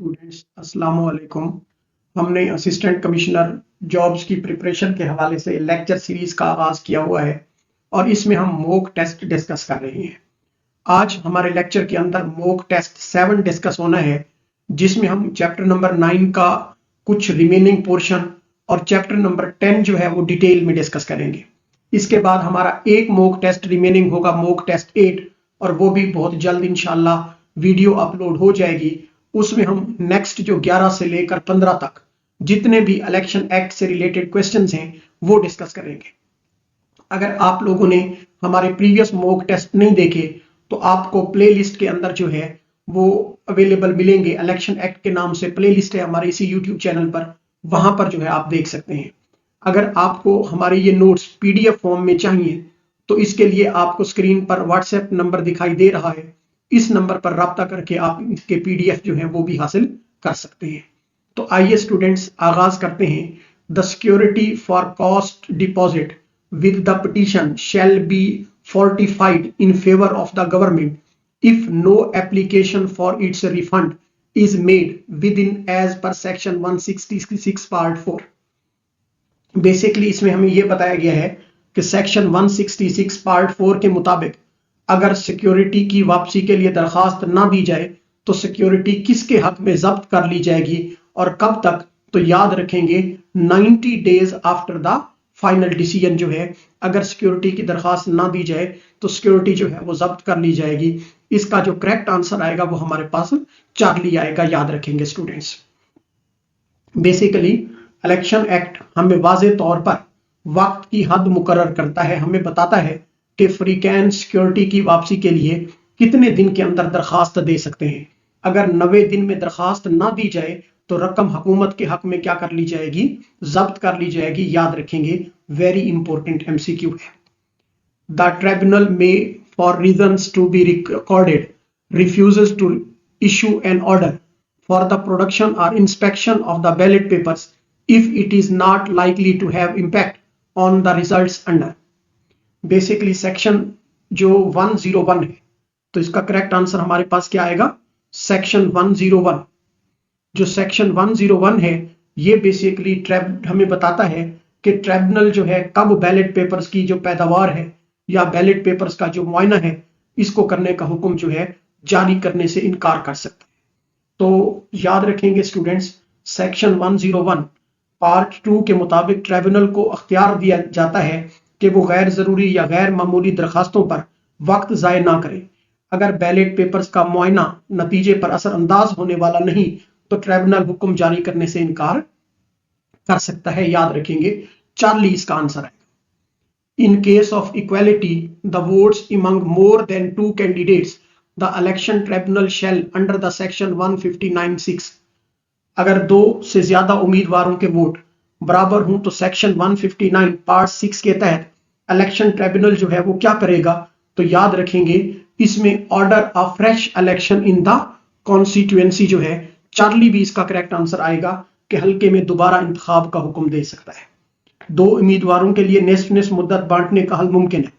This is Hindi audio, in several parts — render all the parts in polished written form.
स्टूडेंट्स अस्सलाम वालेकुम। हमने असिस्टेंट कमिश्नर जॉब्स की प्रिपरेशन के हवाले से लेक्चर सीरीज का आगाज किया हुआ है और इसमें हम मॉक टेस्ट डिस्कस कर रहे हैं। आज हमारे लेक्चर के अंदर मॉक टेस्ट 7 डिस्कस होना है, जिसमें हम चैप्टर नंबर 9 का कुछ रिमेनिंग पोर्शन और चैप्टर नंबर 10 जो है वो डिटेल में डिस्कस करेंगे। इसके बाद हमारा एक मॉक टेस्ट रिमेनिंग होगा, मॉक टेस्ट 8, और वो भी बहुत जल्द इंशाल्लाह वीडियो अपलोड हो जाएगी। उसमें हम नेक्स्ट जो 11 से लेकर 15 तक जितने भी इलेक्शन एक्ट से रिलेटेड क्वेश्चंस हैं वो डिस्कस करेंगे। अगर आप लोगों ने हमारे प्रीवियस मॉक टेस्ट नहीं देखे तो आपको प्लेलिस्ट के अंदर जो है वो अवेलेबल मिलेंगे। इलेक्शन एक्ट के नाम से प्लेलिस्ट है हमारे इसी यूट्यूब चैनल पर, वहां पर जो है आप देख सकते हैं। अगर आपको हमारे ये नोट्स पीडीएफ फॉर्म में चाहिए तो इसके लिए आपको स्क्रीन पर व्हाट्सएप नंबर दिखाई दे रहा है, इस नंबर पर राब्ता करके आप इसके पीडीएफ जो है वो भी हासिल कर सकते हैं। तो आइए स्टूडेंट्स आगाज करते हैं। The security for cost deposit with the petition shall be fortified in favour of the government if no application for its refund is made within as per section 166 part 4। Basically इसमें हमें यह बताया गया है कि सेक्शन 166 पार्ट 4 के मुताबिक अगर सिक्योरिटी की वापसी के लिए दरखास्त ना दी जाए तो सिक्योरिटी किसके हक में जब्त कर ली जाएगी और कब तक, तो याद रखेंगे 90 days after the final decision जो है, अगर सिक्योरिटी की दरखास्त ना दी जाए तो सिक्योरिटी जो है वो जब्त कर ली जाएगी। इसका जो करेक्ट आंसर आएगा वो हमारे पास चार्ली आएगा, याद रखेंगे स्टूडेंट्स। बेसिकली इलेक्शन एक्ट हमें वाज़े तौर पर वक्त की हद मुकर्रर करता है, हमें बताता है कि फ्रीक्वेंट सिक्योरिटी की वापसी के लिए कितने दिन के अंदर दरखास्त दे सकते हैं। अगर 90 दिन में दरखास्त ना दी जाए तो रकम हुकूमत के हक में क्या कर ली जाएगी, जब्त कर ली जाएगी, याद रखेंगे। वेरी इंपॉर्टेंट एमसीक्यू है। द ट्रिब्यूनल में for reasons to be recorded refuses to issue an order for the production और inspection of the ballot papers if it is not likely to have impact on the results under. Basically section जो 101 है, तो इसका करेक्ट आंसर हमारे पास क्या आएगा, सेक्शन 101। जो सेक्शन 101 है ये बेसिकली हमें बताता है कि ट्रिब्यूनल जो है कब बैलेट पेपर्स की जो पैदावार है या बैलेट पेपर्स का जो मुआयना है इसको करने का हुक्म जो है जारी करने से इनकार कर सकता है। तो याद रखेंगे स्टूडेंट्स, सेक्शन 101 पार्ट 2 के मुताबिक ट्रिब्यूनल को अख्तियार दिया जाता है कि वो गैर जरूरी या गैर मामूली दरखास्तों पर वक्त ज़ाय ना करे। अगर बैलेट पेपर्स का मुआयना नतीजे पर असरअंदाज होने वाला नहीं तो ट्रिब्यूनल हुक्म जारी करने से इनकार कर सकता है, याद रखेंगे। चार्ली इसका आंसर है। In case of equality the votes among more than 2 candidates the election tribunal shall under the section 159(6)। अगर 2 से ज्यादा उम्मीदवारों के वोट बराबर हों तो सेक्शन 159 पार्ट 6 के तहत इलेक्शन ट्रिब्यूनल जो है वो क्या करेगा, तो याद रखेंगे इसमें order of fresh election in the constituency जो है, चार्ली भी इसका करेक्ट आंसर आएगा कि हल्के में दोबारा इंतखाब का हुक्म दे सकता है। 2 उम्मीदवारों के लिए निस्फ निस्फ मुद्दत बांटने का हल मुमकिन है,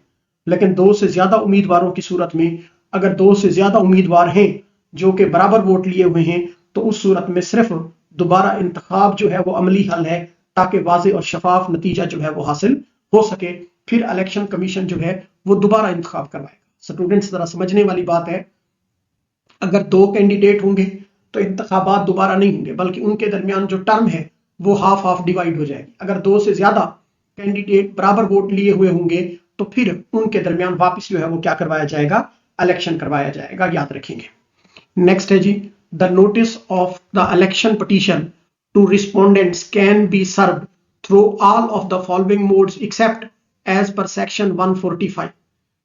लेकिन 2 से ज्यादा उम्मीदवारों की सूरत में अगर 2 से ज्यादा उम्मीदवार हैं जो कि बराबर वोट लिए हुए हैं तो उस सूरत में सिर्फ दोबारा इंतखाब जो है वो अमली हल है, ताकि वाज़े और शफाफ नतीजा जो है वो हासिल हो सके। फिर इलेक्शन कमीशन जो है वो दोबारा इंतखाब करवाएगा। स्टूडेंट्स जरा समझने वाली बात है, अगर 2 कैंडिडेट होंगे तो इंतखाबात दोबारा नहीं होंगे, बल्कि उनके दरमियान जो टर्म है वो हाफ हाफ डिवाइड हो जाएगी। अगर 2 से ज्यादा कैंडिडेट बराबर वोट लिए हुए होंगे तो फिर उनके दरमियान वापस जो है वो क्या करवाया जाएगा, इलेक्शन करवाया जाएगा, याद रखेंगे। नेक्स्ट है जी, the notice of the election petition to respondents can be served through all of the following modes except as per section 145।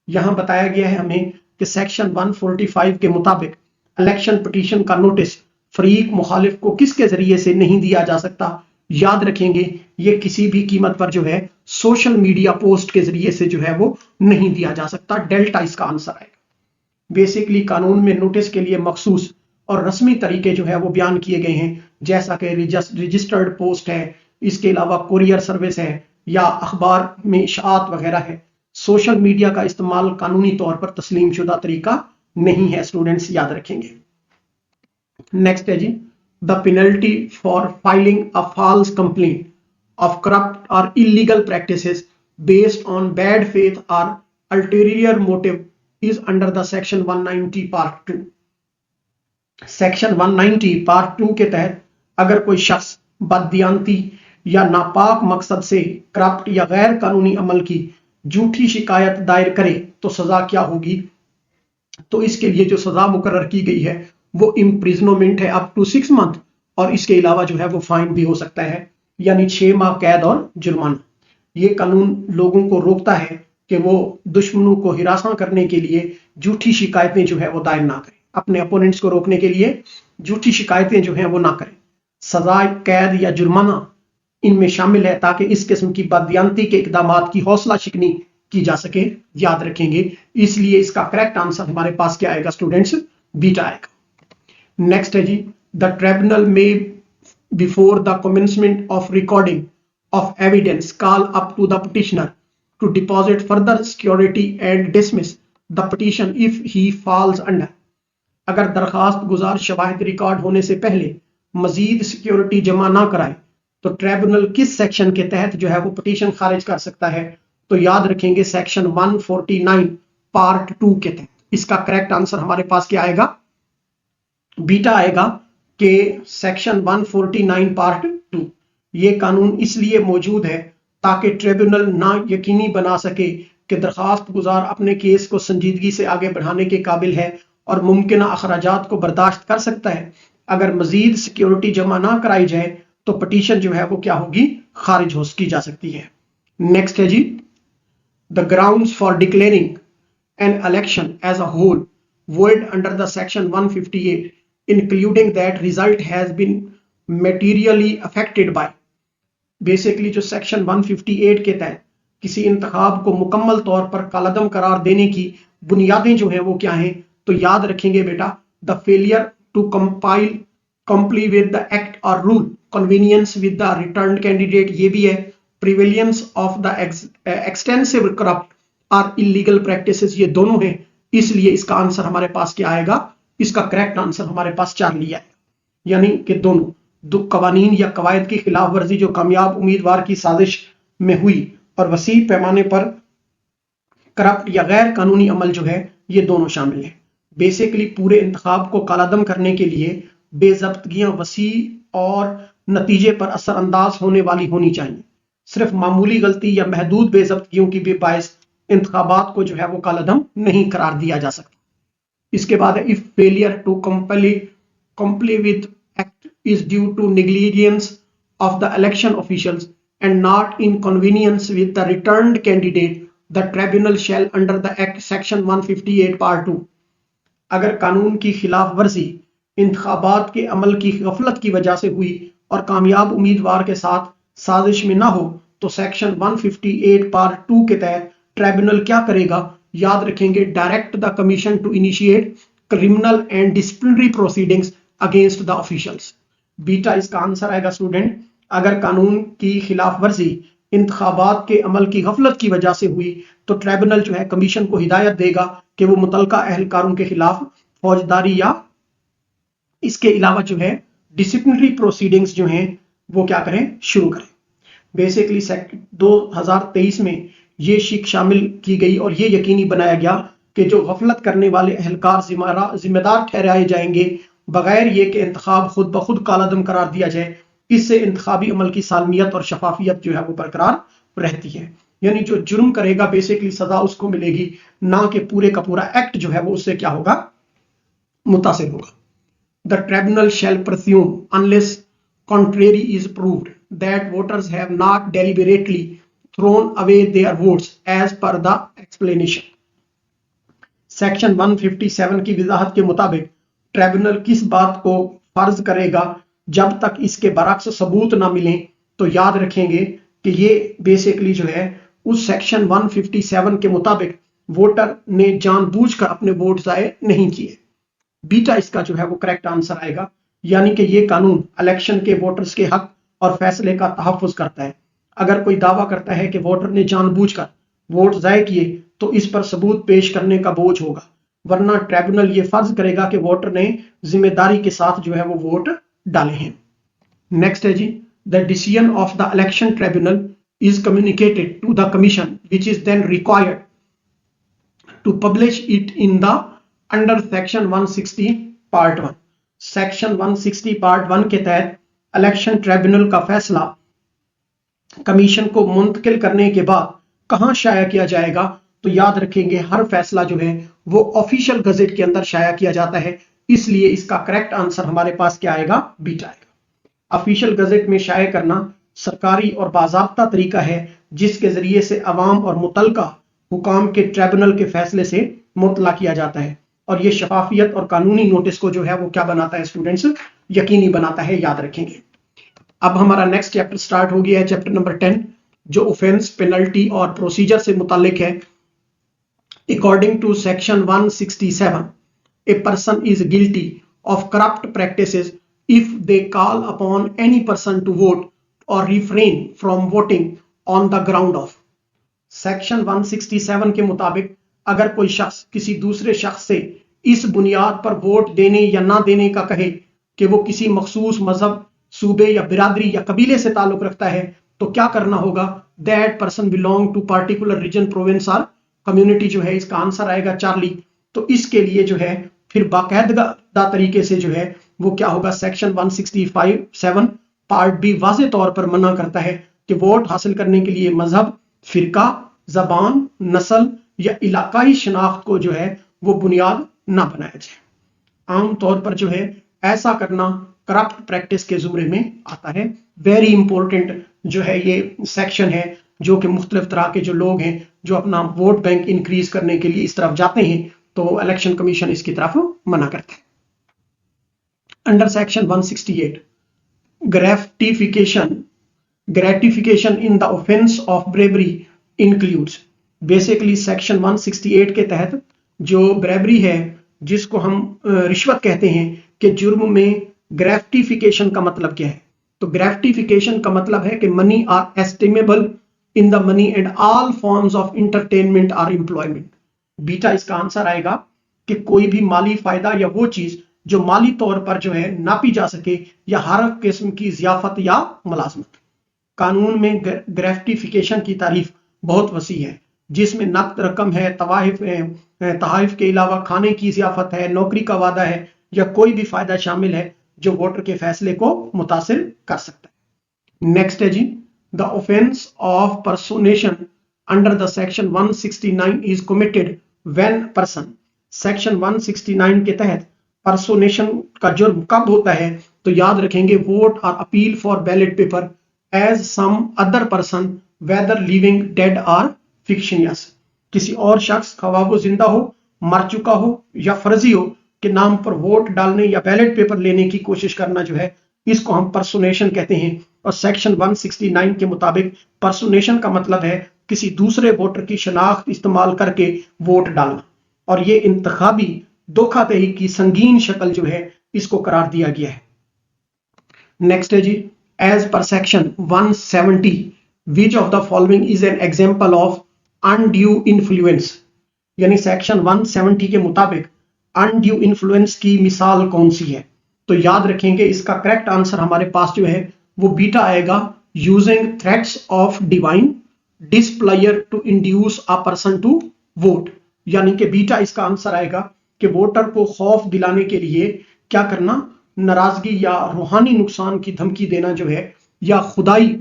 यहां बताया गया है हमें कि सेक्शन 145 के मुताबिक इलेक्शन पिटीशन का नोटिस फरीक मुखालिफ को किसके जरिए से नहीं दिया जा सकता, याद रखेंगे ये किसी भी कीमत पर जो है सोशल मीडिया पोस्ट के जरिए से जो है वो नहीं दिया जा सकता। डेल्टा इसका आंसर आएगा। बेसिकली कानून में नोटिस के लिए मखसूस और रस्मी तरीके जो है वो बयान किए गए हैं, जैसा कि रजिस्टर्ड पोस्ट है, इसके अलावा कुरियर सर्विस है या अखबार में इशाअत वगैरह है। सोशल मीडिया का इस्तेमाल कानूनी तौर पर तस्लीम शुदा तरीका नहीं है, स्टूडेंट्स याद रखेंगे। नेक्स्ट है जी, the penalty for filing a false complaint of corrupt or illegal practices based on bad faith or ulterior motive is under the section 190 part 2. Section 190 part 2 के तहत अगर कोई शख्स बददियानती या नापाक मकसद से करप्ट या गैर कानूनी अमल की झूठी शिकायत दायर करे तो सजा क्या होगी। तो इसके लिए जो सजा मुकर्रर की गई है वो इम्प्रिजनमेंट है अप टू 6 मंथ, और इसके अलावा जो है वो फाइन भी हो सकता है, यानी 6 माह कैद और जुर्माना। ये कानून लोगों को रोकता है कि वो दुश्मनों को हिरासा करने के लिए झूठी शिकायतें जो है वो दायर ना करें, अपने अपोनेंट्स को रोकने के लिए झूठी शिकायतें जो है वो ना करें। सजा कैद या जुर्माना इनमें शामिल है ताकि इस किस्म की बददियानती के इकदामात की हौसला शिकनी की जा सके, याद रखेंगे। इसलिए इसका करेक्ट आंसर हमारे पास क्या आएगा स्टूडेंट्स, बीटा आएगा। नेक्स्ट है जी, द ट्रिब्यूनल में before the commencement of recording of evidence call up to the petitioner to deposit further security and dismiss the petition if he falls under। अगर दरखास्त गुजार शवाहिद रिकॉर्ड होने से पहले मजीद सिक्योरिटी जमा ना कराए तो ट्रिब्यूनल किस सेक्शन के तहत जो है वो पिटीशन खारिज कर सकता है। तो याद रखेंगे सेक्शन 149 पार्ट 2 के तहत। इसका करेक्ट आंसर हमारे पास क्या आएगा, बीटा आएगा के सेक्शन 149 पार्ट 2। ये कानून इसलिए मौजूद है ताकि ट्रिब्यूनल ना यकीनी बना सके कि दरखास्त गुजार अपने केस को संजीदगी से आगे बढ़ाने के काबिल है और मुमकिन अखराजात को बर्दाश्त कर सकता है। अगर मजीद सिक्योरिटी जमा ना कराई जाए तो पिटीशन जो है वो क्या होगी, खारिज हो की जा सकती है। नेक्स्ट है जी, the grounds for declaring an election as a whole void under the section 158 including that result has been materially affected by। Basically जो सेक्शन 158 के तहत किसी इंतखाब को मुकम्मल तौर पर कालअदम करार देने की बुनियादें जो हैं वो क्या हैं, तो याद रखेंगे बेटा, the failure to comply with the act और rule, convenience with the return candidate, ये भी है, prevalence of the extensive corrupt और इलीगल प्रैक्टिसेस, ये दोनों हैं। इसलिए इसका आंसर हमारे पास क्या आएगा, इसका करेक्ट आंसर हमारे पास 4 लिया है, यानी कि दोनों कवानीन या कवायद की खिलाफ वर्जी जो कामयाब उम्मीदवार की साजिश में हुई और वसी पैमाने पर करप्ट या गैर कानूनी अमल जो है ये दोनों शामिल है। बेसिकली पूरे इंतखाब को कालादम करने के लिए बेज़ब्तगियां वसी और नतीजे पर असरअंदाज होने वाली होनी चाहिए। सिर्फ मामूली गलती या महदूद बेज़ब्तगियों की भी बायस इंतखाबात को जो है वो कालादम नहीं करार दिया जा सकता। इसके बाद if failure to comply with act is due to negligence of the election officials and not inconvenience with the returned candidate the tribunal shall under the act section 158 part 2। अगर कानून की खिलाफ वर्जी इंतखाबात के अमल की गफलत की वजह से हुई और कामयाब उम्मीदवार के साथ साजिश में ना हो तो सेक्शन 158 पार्ट 2 के तहत ट्रिब्यूनल क्या करेगा, याद रखेंगे, direct the commission to initiate criminal and disciplinary proceedings against the officials. Beta इसका आंसर आएगा स्टूडेंट, अगर कानून की खिलाफ वर्जी इंतखाबात के अमल की गफलत की वजह से हुई तो ट्रिब्यूनल जो है कमीशन को हिदायत देगा कि वो मुतलका अहलकारों के खिलाफ फौजदारी या इसके अलावा जो है डिसिप्लिनरी प्रोसीडिंग्स जो हैं वो क्या करें, शुरू करें। बेसिकली 2023 में ये शिक शामिल की गई और ये यकीनी बनाया गया कि जो गफलत करने वाले अहलकार जिम्मेदार ठहराए जाएंगे बगैर ये कि इंतखाब खुद ब खुद कालादम करार दिया जाए। इससे इंतखाबी अमल की सालमियत और शफाफियत जो है वो बरकरार रहती है। यानी जो जुर्म करेगा बेसिकली सजा उसको मिलेगी, ना कि पूरे का पूरा एक्ट जो है वो उससे क्या होगा, मुतासिर होगा। The tribunal shall presume unless contrary is proved that voters have not deliberately thrown away their votes as per the explanation। Section 157 की वजाहत के मुताबिक ट्रिब्यूनल किस बात को फर्ज करेगा जब तक इसके बरक्स सबूत ना मिले, तो याद रखेंगे कि ये बेसिकली जो है उस सेक्शन 157 के मुताबिक वोटर ने जानबूझकर अपने वोट जाए नहीं किए। बीटा इसका जो है वो करेक्ट आंसर आएगा, यानी कि ये कानून इलेक्शन के वोटर्स के हक और फैसले का तहफ़्फ़ुज़ करता है। अगर कोई दावा करता है कि वोटर ने जानबूझकर वोट ज़ाय किए तो इस पर सबूत पेश करने का बोझ होगा, वरना ट्रिब्यूनल ये फर्ज करेगा कि वोटर ने जिम्मेदारी के साथ जो है वो वोट डाले हैं। नेक्स्ट है जी, the decision of the election tribunal is communicated to the commission which is then required to publish it in the under section 160 part 1। Section 160 part 1 के तहत इलेक्शन ट्रिब्यूनल का फैसला कमीशन को मुंतकिल करने के बाद कहां शाया किया जाएगा? तो याद रखेंगे हर फैसला जो है वो ऑफिशियल गजेट के अंदर शाया किया जाता है, इसलिए इसका करेक्ट आंसर हमारे पास क्या आएगा? बीटा आएगा। ऑफिशियल गजेट में शाया करना सरकारी और बाज़ाब्ता तरीका है जिसके जरिए से अवाम और मुतलका हुकाम के ट्रिब्यूनल के फैसले से मुतला किया जाता है, और ये शफाफियत और कानूनी नोटिस को जो है वो क्या बनाता है स्टूडेंट्स? यकीनी बनाता है, याद रखेंगे। अब हमारा नेक्स्ट चैप्टर स्टार्ट हो गया है, चैप्टर नंबर 10, जो ऑफेंस, पेनल्टी और प्रोसीजर से मुतालिक है। According to section 167 a person is guilty of corrupt practices if they call upon any person to vote और refrain from voting on the ground of. Section 167 के मुताबिक अगर कोई शख्स किसी दूसरे शख्स से इस बुनियाद पर वोट देने या ना देने का कहे कि वो किसी मखसूस मजहब, सूबे या बिरादरी या कबीले से ताल्लुक रखता है, तो क्या करना होगा? That person belong to particular region, province और कम्युनिटी जो है इसका आंसर आएगा चार्ली। तो इसके लिए जो है फिर बाकायदा तरीके से जो है वो क्या होगा? सेक्शन 165(7) पार्ट बी वाज़े तौर पर मना करता है कि वोट हासिल करने के लिए मजहब, फिरका, जबान, नस्ल या इलाकाई शनाख्त को जो है वो बुनियाद ना बनाया जाए। आम तौर पर जो है ऐसा करना करप्ट प्रैक्टिस के जुमरे में आता है। वेरी इंपॉर्टेंट जो है ये सेक्शन है, जो कि मुख्तलिफ तरह के जो लोग हैं जो अपना वोट बैंक इंक्रीज करने के लिए इस तरफ जाते हैं, तो इलेक्शन कमीशन इसकी तरफ मना करता है। Under section 168 gratification in the offence of bravery includes. Basically section 168 के तहत जो ब्रेवरी है, जिसको हम रिश्वत कहते हैं, कि जुर्म में ग्रेटिफिकेशन का मतलब क्या है? तो ग्रेटिफिकेशन का मतलब है कि money are estimable in the money and all forms of entertainment are employment. बीटा इसका आंसर आएगा कि कोई भी माली फायदा या वो चीज जो माली तौर पर जो है नापी जा सके, या हर किस्म की जियाफत या मुलाजमत। कानून में ग्रेटिफिकेशन की तारीफ बहुत वसी है, जिसमें नकद रकम है, तहाइफ के अलावा खाने की जियाफत है, नौकरी का वादा है, या कोई भी फायदा शामिल है जो वोटर के फैसले को मुतासिर कर सकता है। नेक्स्ट है जी, the offence of personation under the section 169 is committed when person. Section 169 के तहत पर्सोनेशन का जुर्म कब होता है? तो याद रखेंगे वोट और appeal for ballot paper as some other person whether living, dead और फिक्शनियस। किसी और शख्स, खवा वो जिंदा हो, मर चुका हो या फर्जी हो, के नाम पर वोट डालने या बैलेट पेपर लेने की कोशिश करना जो है इसको हम पर्सोनेशन कहते हैं। और सेक्शन 169 के मुताबिक पर्सोनेशन का मतलब है किसी दूसरे वोटर की शनाख्त इस्तेमाल करके वोट डालना, और ये इंतखाबी धोखाधड़ी की संगीन शक्ल जो है इसको करार दिया गया है। नेक्स्ट है जी, as per section 170 which of the following is an example of undue influence. यानी सेक्शन 170 के मुताबिक अनड्यू इन्फ्लुएंस की मिसाल कौन सी है? तो याद रखेंगे इसका करेक्ट आंसर हमारे पास जो है वो बीटा आएगा, using threats of divine displeasure to induce a person to vote. यानी कि बीटा इसका आंसर आएगा कि वोटर को खौफ दिलाने के लिए क्या करना? नाराजगी या रूहानी नुकसान की धमकी देना जो है, या खुदाई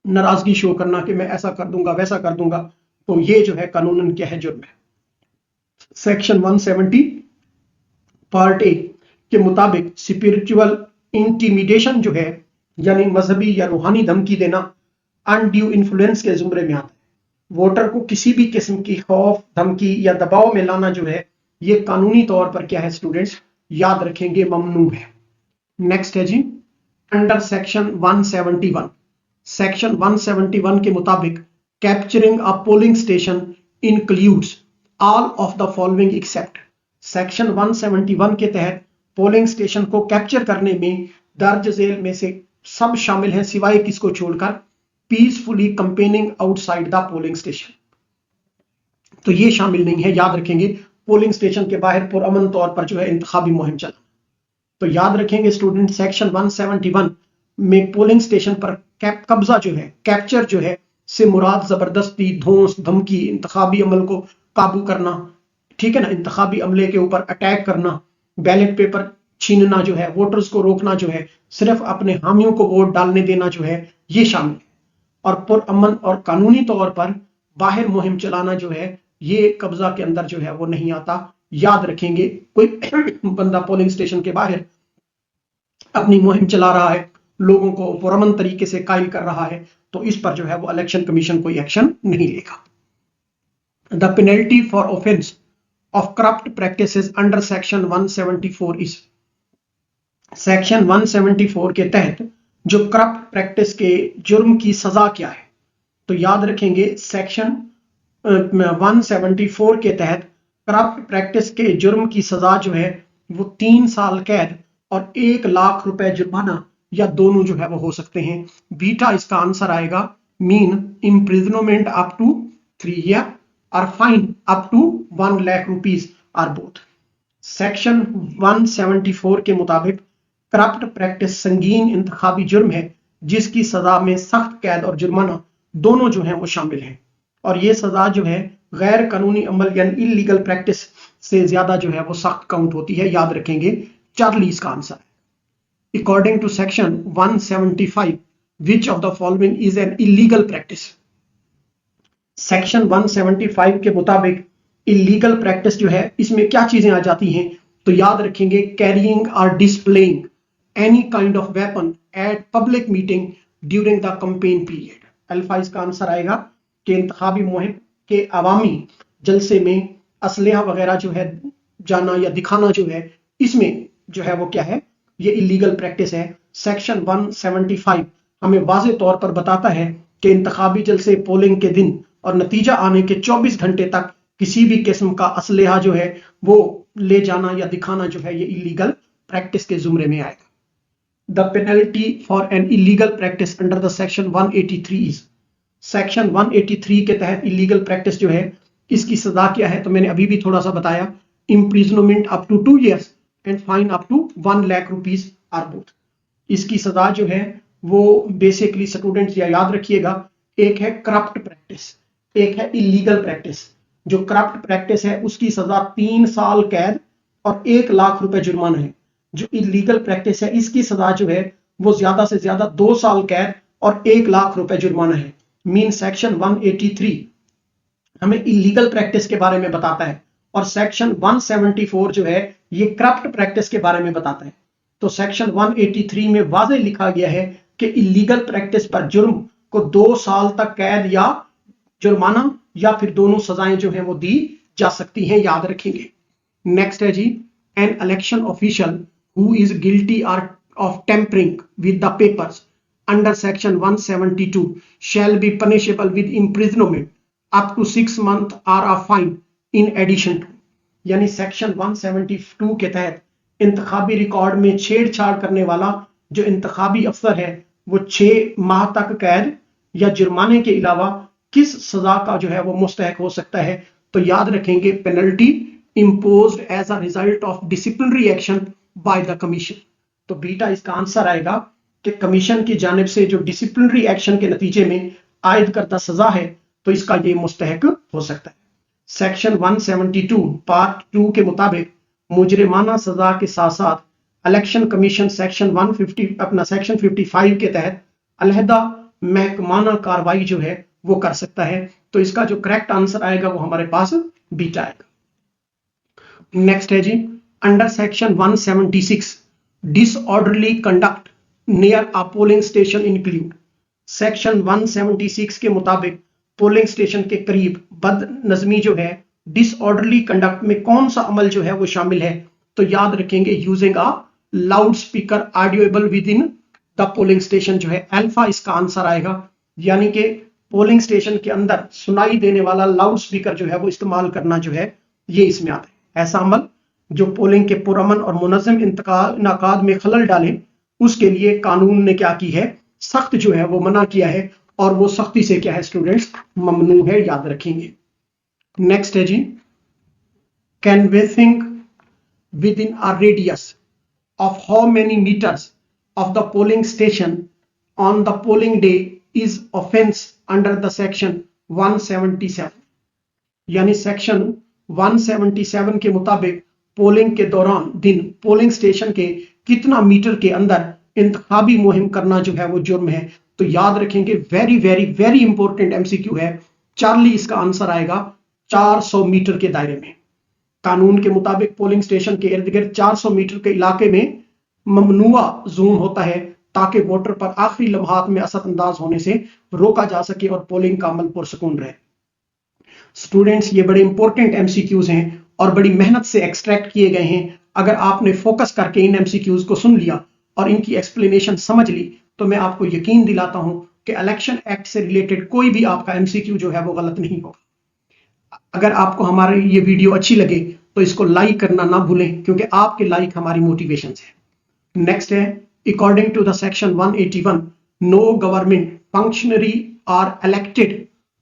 नाराजगी शो करना कि मैं ऐसा कर दूंगा, वैसा कर दूंगा, तो ये जो है कानूनन क्या है? जुर्म है। सेक्शन 170 पार्ट ए के मुताबिक स्पिरिचुअल इंटिमिडेशन जो है, यानी मजहबी या रूहानी धमकी देना, अनड्यू इन्फ्लुएंस के जुमरे में आता है। वोटर को किसी भी किस्म की खौफ, धमकी या दबाव में लाना जो है ये कानूनी तौर पर क्या है स्टूडेंट्स? याद रखेंगे ममनू है। नेक्स्ट है जी, अंडर सेक्शन 171 सेक्शन 171 के मुताबिक capturing a polling station includes all of the following except. Section 171 के तहत पोलिंग स्टेशन को कैप्चर करने में दर्ज झेल में से सब शामिल हैं सिवाय किसको छोड़कर? Peacefully campaigning outside the polling station. तो ये शामिल नहीं है, याद रखेंगे पोलिंग स्टेशन के बाहर पुरअमन तौर पर जो है इंतखाबी मुहिम चलाना। तो याद रखेंगे स्टूडेंट, सेक्शन 171 में पोलिंग स्टेशन पर कब्जा जो है, कैप्चर जो है, से मुराद जबरदस्ती, धौंस, धमकी, इंतखाबी अमल को काबू करना, ठीक है ना, इंतखाबी अमले के ऊपर अटैक करना, बैलेट पेपर छीनना जो है, वोटर्स को रोकना जो है, सिर्फ अपने हामियों को वोट डालने देना जो है, ये शामिल है। और पुरअमन और कानूनी तौर पर बाहर मुहिम चलाना जो है, ये कब्जा के अंदर जो है वो नहीं आता। याद रखेंगे, कोई बंदा पोलिंग स्टेशन के बाहर अपनी मुहिम चला रहा है, लोगों को पुरअमन तरीके से कायल कर रहा है, तो इस पर जो है वो इलेक्शन कमीशन कोई एक्शन नहीं लेगा। The penalty for offence of corrupt practices under section 174 is, section 174 के तहत जो करप्ट प्रैक्टिस के जुर्म की सजा क्या है? तो याद रखेंगे, सेक्शन 174 के तहत करप्ट प्रैक्टिस के जुर्म की सजा जो है वो 3 साल कैद और 1 लाख रुपए जुर्माना या दोनों जो है वो हो सकते हैं। बीटा इसका आंसर आएगा, mean imprisonment up to 3 year और fine up to 1 lakh rupees or both. Section 174 के मुताबिक करप्ट प्रैक्टिस संगीन इंतखाबी जुर्म है जिसकी सजा में सख्त कैद और जुर्माना दोनों जो है वो शामिल हैं, और ये सजा जो है गैर कानूनी अमल यानी इलीगल प्रैक्टिस से ज्यादा जो है वो सख्त काउंट होती है। याद रखेंगे, चार्ली इसका आंसर है। According to section 175 which of the following is an illegal practice? Section 175 के मुताबिक इलीगल प्रैक्टिस जो है, इसमें क्या चीजें आ जाती हैं? तो याद रखेंगे, कैरिंग और displaying any kind of weapon eight public meeting during the campaign period. Alpha इसका आंसर आएगा कि इंतखाबी मुहिम के अवामी जलसे में असलहा वगैरह जो है जाना या दिखाना जो है, इसमें जो है वो क्या है, ये इलीगल प्रैक्टिस है। सेक्शन 175 हमें वाज़ेह तौर पर बताता है कि इंतखाबी जलसे, पोलिंग के दिन और नतीजा आने के 24 घंटे तक किसी भी किस्म का असलहा जो है वो ले जाना या दिखाना जो है, ये इलीगल प्रैक्टिस के जुमरे में आएगा। The penalty for an illegal practice under the section 183 is, section 183 के तहत इलीगल प्रैक्टिस जो है, इसकी सजा क्या है? तो मैंने अभी भी थोड़ा सा बताया, imprisonment up to 2 years and fine up to 1 lakh rupees or both. इसकी सजा जो है वो बेसिकली स्टूडेंट्स या याद रखिएगा, एक है करप्ट प्रैक्टिस, एक है इलीगल प्रैक्टिस। जो करप्ट प्रैक्टिस है उसकी सजा 3 साल कैद और 1 लाख रुपए जुर्माना है। जो इलीगल प्रैक्टिस है इसकी सजा जो है वो ज्यादा से ज्यादा 2 साल कैद और 1 लाख रुपए जुर्माना है। मीन सेक्शन 183 हमें इलीगल प्रैक्टिस के बारे में बताता है और सेक्शन 174 जो है ये करप्ट प्रैक्टिस के बारे में बताता है। तो सेक्शन 183 में वाज़ेह लिखा गया है कि इलीगल प्रैक्टिस पर जुर्म को 2 साल तक कैद या जुर्माना या फिर दोनों सजाएं जो है वो दी जा सकती हैं। याद रखेंगे। नेक्स्ट है जी, an election official who is guilty of tampering with the papers under section 172 shall be punishable with imprisonment up to 6 months or a fine in addition to, यानी सेक्शन 172 के तहत इंतखाबी रिकॉर्ड में छेड़छाड़ करने वाला जो इंतखाबी अफसर है वो 6 माह तक कैद या जुर्माने के अलावा किस सजा का जो है वो मुस्तहक हो सकता है? तो याद रखेंगे, penalty imposed as a result of disciplinary action by the commission. तो बीटा इसका आंसर आएगा कि कमीशन की जानिब से जो डिसिप्लिनरी एक्शन के नतीजे में आयद करता सजा है तो इसका ये मुस्तहक हो सकता है। सेक्शन 172 पार्ट 2 के मुताबिक मुजरिमाना सजा के साथ साथ इलेक्शन कमीशन सेक्शन 55 के तहत अलहदा महकमाना कार्रवाई जो है वो कर सकता है। तो इसका जो करेक्ट आंसर आएगा वो हमारे पास बीटा आएगा। नेक्स्ट है जी, under section 176 disorderly conduct near a polling station include. Section 176 के मुताबिक पोलिंग स्टेशन के करीब बदनज़मी जो है, डिसऑर्डरली कंडक्ट में कौन सा अमल जो है वो शामिल है? तो याद रखेंगे, using a loud speaker audible with in the polling station जो है, अल्फा इसका आंसर आएगा। यानी कि पोलिंग स्टेशन के अंदर सुनाई देने वाला लाउड स्पीकर जो है वो इस्तेमाल करना जो है ये इसमें आता है। ऐसा अमल जो पोलिंग के पुरअमन और मुनज़्ज़म इनकाद में खलल डाले उसके लिए कानून ने क्या की है, सख्त जो है वो मना किया है, और वो सख्ती से क्या है स्टूडेंट्स, ममनू है। याद रखेंगे। नेक्स्ट है जी, canvassing within a radius of how many meters of the polling station on the polling day is offense under the section 177। यानी सेक्शन 177 के मुताबिक पोलिंग के दौरान दिन पोलिंग स्टेशन के कितना मीटर के अंदर इंतखाबी मुहिम करना जो है वो जुर्म है। तो याद रखेंगे, very very very important MCQ है। चार्ली इसका आंसर आएगा 400 मीटर के दायरे में। कानून के मुताबिक पोलिंग स्टेशन के इर्द गिर्द 400 मीटर के इलाके में ममनुआ जूम होता है ताकि वोटर पर आखिरी लम्हात में असर अंदाज होने से रोका जा सके और पोलिंग का अमल पुरसकून रहे। स्टूडेंट्स, ये बड़े इंपॉर्टेंट एमसीक्यूज हैं और बड़ी मेहनत से एक्सट्रैक्ट किए गए हैं। अगर आपने फोकस करके इन एमसीक्यूज को सुन लिया और इनकी एक्सप्लेनेशन समझ ली तो मैं आपको यकीन दिलाता हूं कि इलेक्शन एक्ट से रिलेटेड कोई भी आपका एमसीक्यू जो है वो गलत नहीं होगा। अगर आपको हमारी ये वीडियो अच्छी लगे तो इसको लाइक करना ना भूलें, क्योंकि आपके लाइक हमारी मोटिवेशन है। नेक्स्ट है, according to the section 181, no government functionary or elected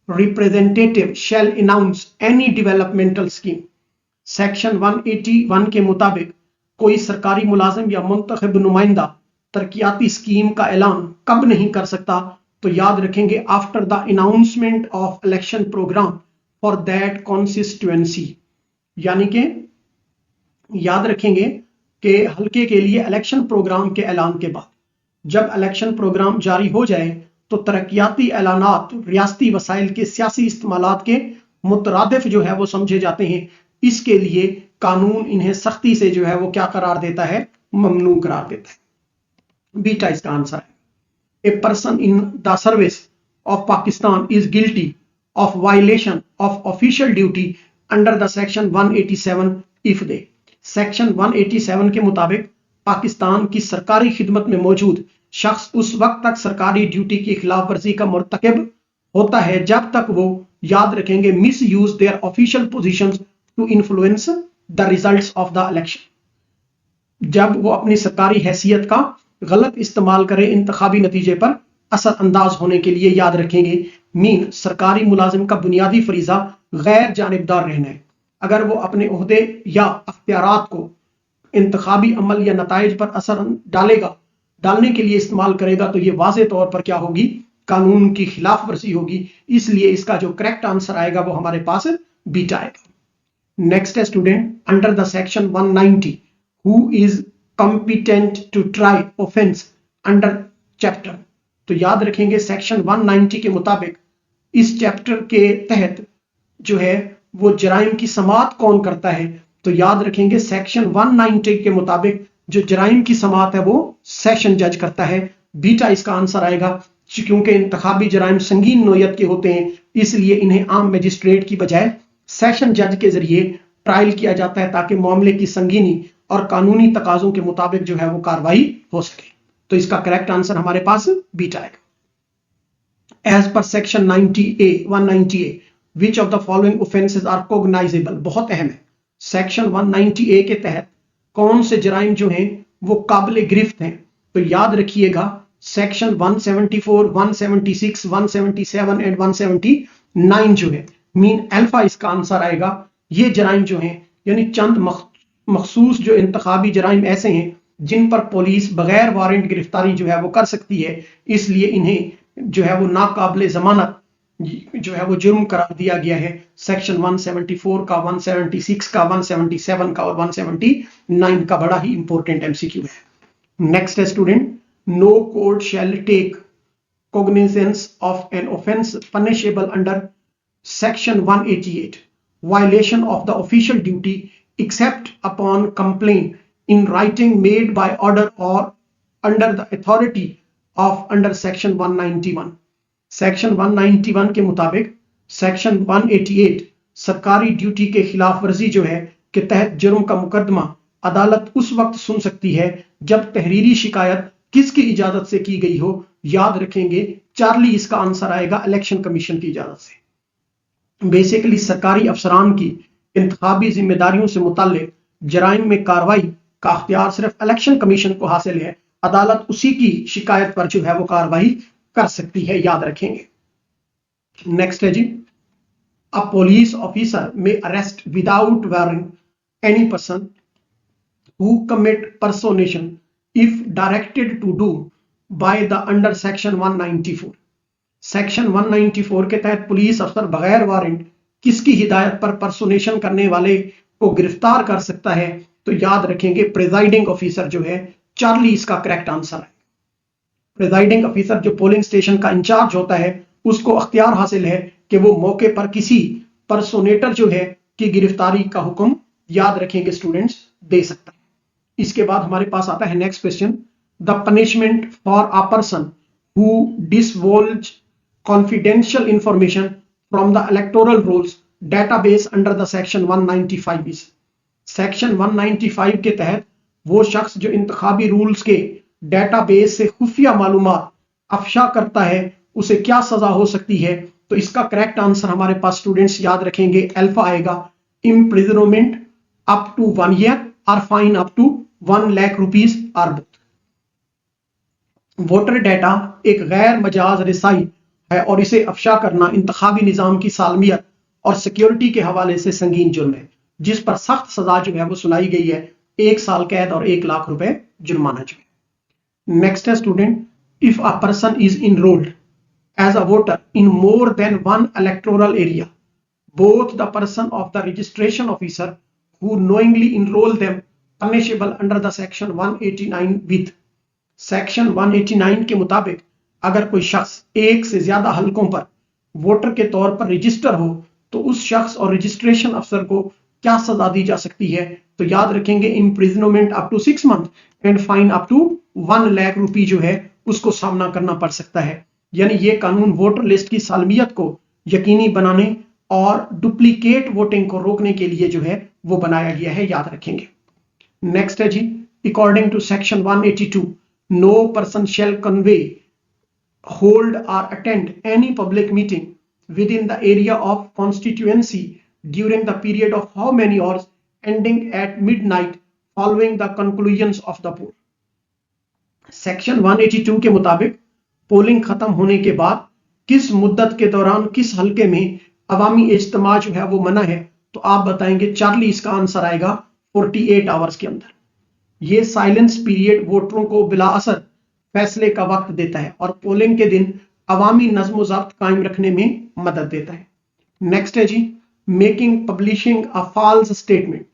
representative shall announce any developmental scheme। Section 181 के मुताबिक कोई सरकारी मुलाजिम या मुंतखब नुमाइंदा तरक्याती स्कीम का ऐलान कब नहीं कर सकता? तो याद रखेंगे, after the announcement of election programme for that constituency. यानी कि याद रखेंगे कि हल्के के लिए इलेक्शन प्रोग्राम के ऐलान के बाद, जब इलेक्शन प्रोग्राम जारी हो जाए तो तरक्याती ऐलानात रियासती वसाइल के सियासी इस्तेमालात के मुतरादिफ जो है वो समझे जाते हैं। इसके लिए कानून इन्हें सख्ती से जो है वो क्या करार देता है? ममनू करार देता है। बीटा इसका आंसर है। A person in the service of Pakistan is guilty of violation of official duty under the section 187 if they. Section 187 के मुताबिक पाकिस्तान की सरकारी खिदमत में मौजूद शख्स उस वक्त तक सरकारी ड्यूटी की खिलाफ वर्जी का मुर्तकिब होता है जब तक वो, याद रखेंगे, misuse their official positions to influence the results of the election. जब वो अपनी सरकारी हैसियत का गलत इस्तेमाल करे इंतखाबी नतीजे पर असर अंदाज होने के लिए। याद रखेंगे, मीन सरकारी मुलाजिम का बुनियादी फरीजा गैर जानिबदार रहना है। अगर वो अपने ओहदे या अख्तियारात को इंतखाबी अमल या नताइज पर असर डालने के लिए इस्तेमाल करेगा तो ये वाज़े तौर पर क्या होगी? कानून की खिलाफ वर्जी होगी। इसलिए इसका जो करेक्ट आंसर आएगा वो हमारे पास बीटा आएगा। नेक्स्ट है student, under the section 190 who is competent to try offence under chapter. तो याद रखेंगे, सेक्शन 190 के मुताबिक इस चैप्टर के तहत जो है वो जराइम की समाअत कौन करता है? तो याद रखेंगे, सेक्शन 190 के मुताबिक जो जराइम की समाअत है वो सेशन जज करता है। बीटा इसका आंसर आएगा। क्योंकि इंतखाबी जराइम संगीन नोयत के होते हैं, इसलिए इन्हें आम मजिस्ट्रेट की बजाय सेशन जज के जरिए ट्रायल किया जाता है ताकि मामले की संगीनी और कानूनी तकाजों के मुताबिक जो है वो कार्रवाई हो सके। तो इसका करेक्ट आंसर हमारे पास बीटा आएगा। As per section 190A which of the following offences are cognizable. बहुत अहम है। सेक्शन 190A के तहत कौन से जराइम जो हैं वो काबिल गिरफ्त हैं? तो याद रखिएगा, सेक्शन 174, 176, 177 एंड 179 जो है, मीन अल्फा इसका आंसर आएगा। ये जराइम जो हैं, यानी चंद मखसूस जो इंतखाबी जराइम ऐसे हैं जिन पर पुलिस बगैर वारंट गिरफ्तारी जो है वो कर सकती है, इसलिए इन्हें जो है वो नाकाबिल जमानत जो है वो जुर्म करार दिया गया है। सेक्शन 174 का, 176 का, 177 का और 179 का बड़ा ही इंपॉर्टेंट एमसीक्यू है। नेक्स्ट है student, no court shall take cognizance of an offense punishable under section 188 violation of the official duty except upon complaint in writing made by order or under the authority of under section 191। Section 191 के मुताबिक सेक्शन 188 सरकारी ड्यूटी के खिलाफ वर्जी जो है के तहत जुर्म का मुकदमा अदालत उस वक्त सुन सकती है जब तहरीरी शिकायत किसकी इजाजत से की गई हो। याद रखेंगे, चार्ली इसका आंसर आएगा, इलेक्शन कमीशन की इजाजत से। बेसिकली सरकारी अफसरान की इंतखाबी जिम्मेदारियों से मुताल्लिक जराइम में कार्रवाई का अख्तियार सिर्फ इलेक्शन कमीशन को हासिल है। अदालत उसी की शिकायत पर जो है वो कार्रवाई कर सकती है, याद रखेंगे। नेक्स्ट है जी, अ पुलिस ऑफिसर में arrest without warrant any person who commit personation if directed to do by the under section 194। Section 194 के तहत पुलिस अफसर बगैर वारंट किसकी हिदायत पर पर्सोनेशन करने वाले को गिरफ्तार कर सकता है? तो याद रखेंगे प्रिजाइडिंग ऑफिसर जो है चार्ली इसका करेक्ट आंसर है। प्रिजाइडिंग ऑफिसर जो पोलिंग स्टेशन का इंचार्ज होता है उसको अख्तियार हासिल है कि वो मौके पर किसी पर्सोनेटर जो है की गिरफ्तारी का हुक्म, याद रखेंगे स्टूडेंट्स, दे सकता है। इसके बाद हमारे पास आता है next question, the punishment for a person who divulges confidential information from the electoral rolls database under the section 195 is। Section 195 के तहत वो शख्स जो इंतखाबी रूल्स के डेटाबेस से खुफिया मालूमात अफशा करता है उसे क्या सजा हो सकती है? तो इसका करेक्ट आंसर हमारे पास स्टूडेंट्स याद रखेंगे अल्फा आएगा, इम्प्रिजनमेंट अप टू 1 ईयर और fine up to 1 lakh rupees और बोथ। वोटर डाटा एक गैर मजाज रिसाई है और इसे अफशा करना इंतखाबी निजाम की सालमियत और सिक्योरिटी के हवाले से संगीन जुर्म है, जिस पर सख्त सजा जो है वो सुनाई गई है, 1 साल कैद और 1 लाख रुपए जुर्माना जो है। नेक्स्ट है student, if a person is enrolled as a voter in more than 1 electoral area, both the person of the registration officer who knowingly enrol them punishable under the section 189 with. Section 189 के मुताबिक अगर कोई शख्स एक से ज्यादा हलकों पर वोटर के तौर पर रजिस्टर हो तो उस शख्स और रजिस्ट्रेशन अफसर को क्या सजा दी जा सकती है? तो याद रखेंगे imprisonment up to 6 month and fine up to 1 lakh रुपए जो है उसको सामना करना पड़ सकता है। यानी ये कानून वोटर लिस्ट की सालमियत को यकीनी बनाने और डुप्लीकेट वोटिंग को रोकने के लिए जो है वो बनाया गया है, याद रखेंगे। नेक्स्ट है जी, according to section 182 no person shall convene hold or attend any public meeting within the area of constituency during the period of how many hours ending at midnight following the conclusions of the poll। Section 182 के मुताबिक पोलिंग खत्म होने के बाद किस मुद्दत के दौरान किस हलके में अवामी इज्तिमा जो है वो मना है? तो आप बताएंगे चार्ली इसका आंसर आएगा 48 आवर्स के अंदर। ये साइलेंस पीरियड वोटरों को बिला असर फैसले का वक्त देता है और पोलिंग के दिन अवामी नज़्म ज़ब्त कायम रखने में मदद देता है। नेक्स्ट है जी, making publishing a false statement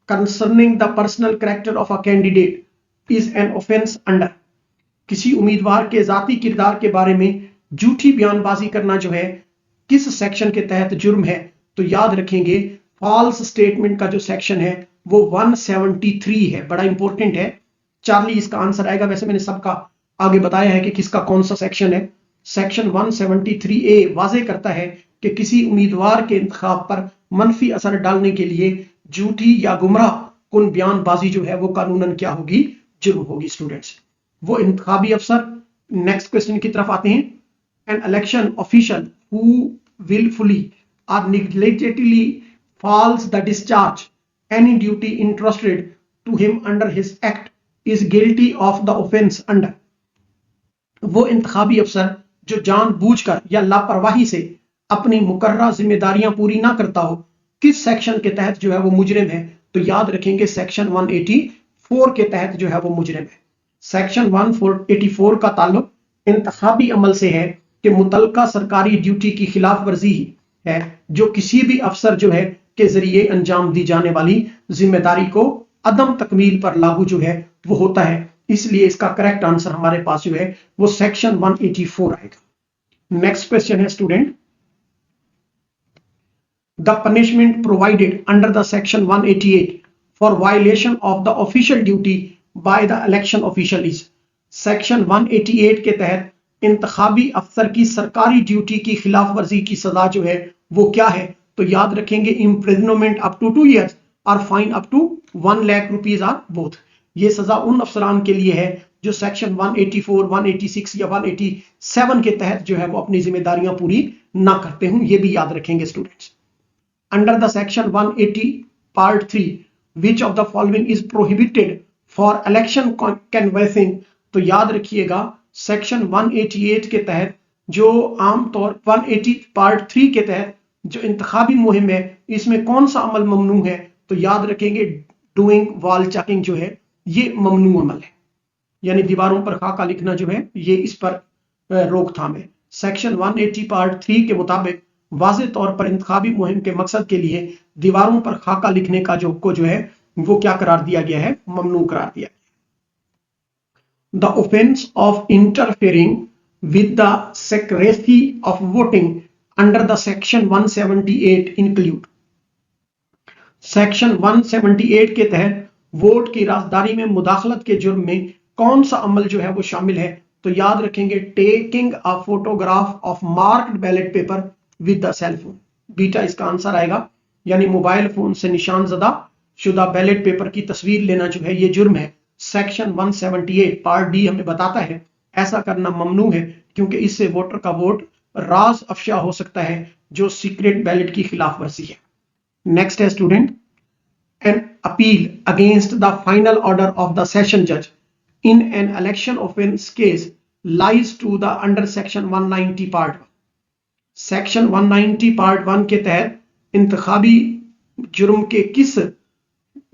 concerning the personal character of a candidate is an offence under. किसी उम्मीदवार के जाती किरदार के बारे में झूठी बयानबाजी करना जो है किस सेक्शन के तहत जुर्म है? तो याद रखेंगे फॉल्स स्टेटमेंट का जो सेक्शन है वो 173 है, बड़ा इंपॉर्टेंट है। चार्ली इसका आंसर आएगा। वैसे मैंने सबका आगे बताया है कि किसका कौन सा सेक्शन है। सेक्शन 173A वाजे करता है कि किसी उम्मीदवार के इंतखाब पर मनफी असर डालने के लिए झूठी या गुमराह कुन बयानबाजी जो है वो कानूनन क्या होगी? जुर्म होगी स्टूडेंट्स। वो इंतखाबी अफसर, नेक्स्ट क्वेश्चन की तरफ आते हैं, N election official who willfully or negligently fails the discharge any duty entrusted to him under his act is guilty of the offense under। वो इंतखाबी अफसर जो जानबूझकर या लापरवाही से अपनी मुकर्रर जिम्मेदारियां पूरी ना करता हो, किस सेक्शन के तहत जो है वो मुजरिम है? तो याद रखेंगे सेक्शन 184 के तहत जो है वो मुजरिम है। सेक्शन 184 का ताल्लुक इंतखाबी अमल से है कि मुतलका सरकारी ड्यूटी की खिलाफ वर्जी है जो किसी भी अफसर जो है के जरिए अंजाम दी जाने वाली जिम्मेदारी को अदम तकमील पर लागू जो है वो होता है। इसलिए इसका करेक्ट आंसर हमारे पास जो है वो सेक्शन 184 आएगा। नेक्स्ट क्वेश्चन है student, the punishment provided under the section 188 for violation of the official duty by the election official is. Section 188 के तहत इंतखाबी अफसर की सरकारी ड्यूटी की खिलाफ वर्जी की सजा जो है वो क्या है? तो याद रखेंगे इम्प्रिजनमेंट अप टू 2 years और fine up to 1 lakh rupees or both. ये सजा उन अफसरान के लिए है जो सेक्शन 184, 186 या 187 के तहत जो है वो अपनी जिम्मेदारियां पूरी ना करते हों, ये भी याद रखेंगे students. Under the section 180 part 3 which of the following is prohibited for election canvassing. तो याद रखिएगा सेक्शन 188 के तहत जो आमतौर 180 पार्ट 3 के तहत जो इंतखाबी मुहिम है इसमें कौन सा अमल ममनू है? तो याद रखेंगे डूइंग वॉल चेकिंग जो है ये ममनू अमल है, यानी दीवारों पर खाका लिखना जो है ये इस पर रोकथाम है। सेक्शन 180 पार्ट 3 के मुताबिक वाज़ेह तौर पर इंतखाबी मुहिम के मकसद के लिए दीवारों पर खाका लिखने का जो है वो क्या करार दिया गया है, ममनू करार दिया गया। The offence of interfering with the secrecy of voting under the section 178 include. Section 178 के तहत वोट की राजदारी में मुदाखलत के जुर्म में कौन सा अमल जो है वो शामिल है, तो याद रखेंगे taking a photograph of marked ballot paper with the cell phone. Beta इसका आंसर आएगा, यानी मोबाइल फोन से निशान ज़दा शुदा बैलेट पेपर की तस्वीर लेना जो है ये जुर्म है। सेक्शन 178 पार्ट डी हमें बताता है ऐसा करना ममनू है, क्योंकि इससे वोटर का वोट राज अफशा हो सकता है जो सीक्रेट बैलेट की खिलाफ वर्जी है। नेक्स्ट है student, an appeal against the final order of the session जज in an election offense case lies to the under section 190 part 1। section 190 part 1 के तहत इंतखाबी जुर्म के किस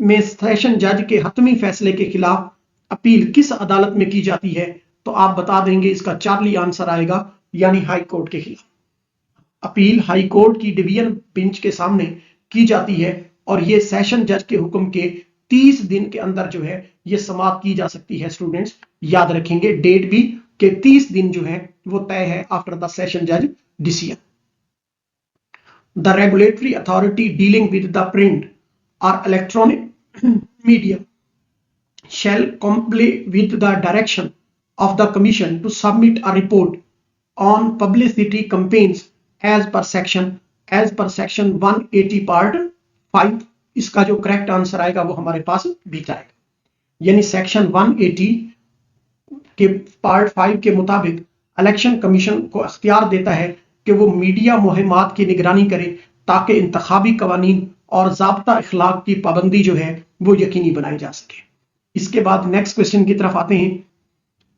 में सेशन जज के हतमी फैसले के खिलाफ अपील किस अदालत में की जाती है, तो आप बता देंगे इसका चार्ली आंसर आएगा, यानी हाई कोर्ट के खिलाफ। अपील हाई कोर्ट की डिवीजन बेंच के सामने की जाती है और ये सेशन जज के हुक्म के 30 दिन के अंदर जो है ये समाप्त की जा सकती है। स्टूडेंट्स याद रखेंगे डेट भी के 30 दिन जो है वो तय है आफ्टर द सेशन जज decision. The regulatory authority dealing with the print और electronic media shall comply with the direction of the commission to submit a report on publicity campaigns as per section 180 part 5। इसका जो करेक्ट आंसर आएगा वो हमारे पास बीटा आएगा, यानी सेक्शन 180 के पार्ट 5 के मुताबिक इलेक्शन कमीशन को अख्तियार देता है कि वो मीडिया मुहिमात की निगरानी करे ताकि इंतखाबी कवानीन और ज़ाब्ता इखलाक की पाबंदी जो है वो यकीनी बनाई जा सके। इसके बाद नेक्स्ट क्वेश्चन की तरफ आते हैं।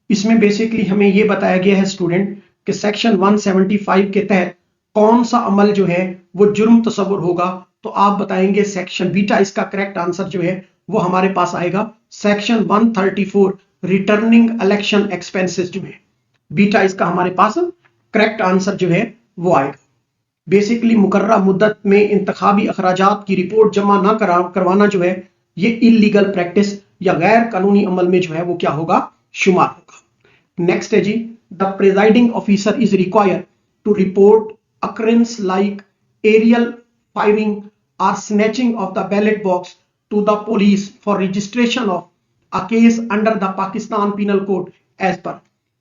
इसमें बेसिकली हमें ये बताया गया है स्टूडेंट कि सेक्शन 175 के तहत कौन सा अमल जो है वो जुर्म तस्वुर होगा, तो आप बताएंगे सेक्शन बीटा इसका करेक्ट आंसर जो है वो हमारे पास आएगा सेक्शन 134 रिटर्निंग इलेक्शन एक्सपेंसेस जो है बीटा इसका हमारे पास करेक्ट आंसर जो है वो आएगा। बेसिकली मुकर्ररा मुद्दत में इंतखाबी अखराजात की रिपोर्ट जमा ना करवाना जो है ये इलीगल प्रैक्टिस या गैर कानूनी अमल में जो है वो क्या होगा, शुमार होगा। नेक्स्ट है जी, the presiding officer is required to report occurrence like aerial firing or snatching of the ballot box to the police for registration of a case under the Pakistan Penal Code as per।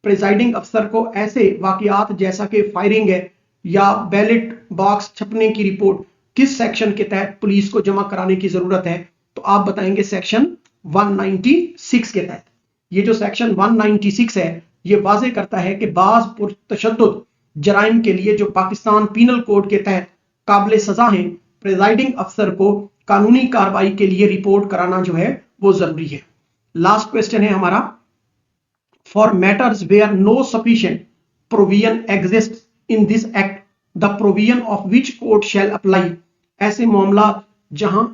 Presiding अफसर को ऐसे वाकयात जैसा कि फायरिंग है या बैलेट बॉक्स छपने की रिपोर्ट किस सेक्शन के तहत पुलिस को जमा कराने की जरूरत है, तो आप बताएंगे सेक्शन 196 के तहत। ये जो सेक्शन 196 है ये वाजे करता है कि बाज पुरतशद्दुद जराइम के लिए जो पाकिस्तान पीनल कोड के तहत काबिल सजा हैं, प्रिजाइडिंग अफसर को कानूनी कार्रवाई के लिए रिपोर्ट कराना जो है वो जरूरी है। लास्ट क्वेश्चन है हमारा, for matters where no sufficient provision exist in this act the provision of which code shall apply. ऐसे मामला जहां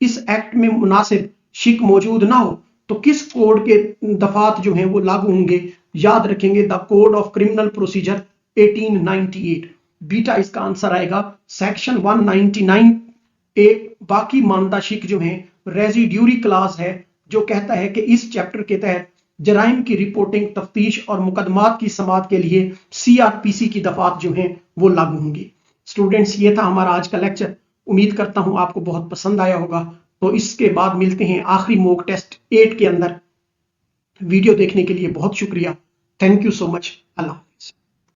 इस एक्ट में मुनासिब शिक मौजूद ना हो तो किस कोड के दफात जो हैं वो लागू होंगे, याद रखेंगे the code of criminal procedure 1898। Beta इसका आंसर आएगा सेक्शन 199। एक बाकी मानदा शिक जो है रेजिड्यूरी क्लास है जो कहता है कि इस चैप्टर के तहत जराइम की रिपोर्टिंग, तफ्तीश और मुकदमात की समाअत के लिए CRPC की दफात जो हैं वो लागू होंगी। स्टूडेंट्स ये था हमारा आज का लेक्चर, उम्मीद करता हूं आपको बहुत पसंद आया होगा। तो इसके बाद मिलते हैं आखिरी मॉक टेस्ट 8 के अंदर। वीडियो देखने के लिए बहुत शुक्रिया। Thank you so much. Allah Hafiz.